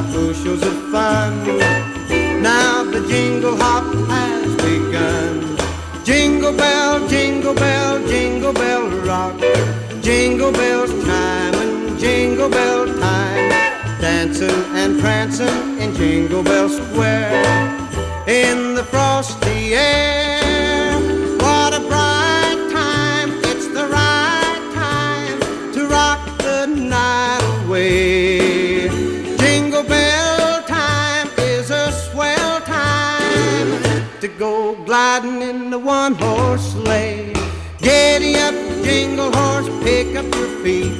bushels of fun. Now the jingle hop has begun. Jingle bell, jingle bell, jingle bell rock. Jingle bells chime and jingle bell time. Dancing and prancing in Jingle Bell Square. In the frosty air, what a bright time. It's the right time to rock the night away. Jingle bell time is a swell time to go gliding in the one-horse sleigh. Giddy up, jingle horse, pick up your feet.